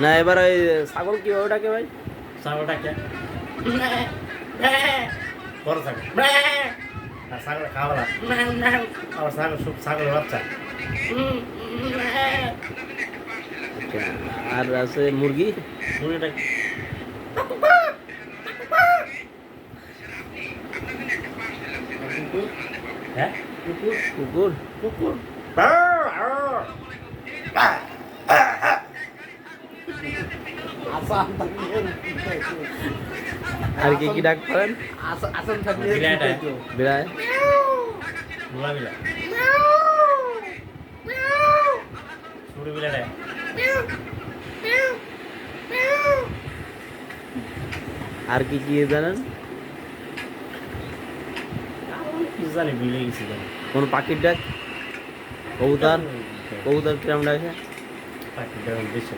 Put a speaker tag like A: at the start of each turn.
A: না এবার ওই ছাগল কি ওটাকে ভাই?
B: ছাগলটাকে বড় ছাগল আর ছাগল খাওয়া আবার ছাগল সব ছাগলের বাচ্চা
A: আর আছে মুরগি।
B: মুরগিটা হ্যাঁ
A: কুকুর কুকুর
B: কুকুর
A: আর কি কি ডাক করেন? বিড়াল
B: মুলা বিলা ছুরি বিলা রে
A: আর কি কি জানেন?
B: কি জানি ভুলে গেছি জানি
A: কোন পাখির ডাক? কবুতর। কবুতর কিরম ডাকে?
B: পাখিটা বেশি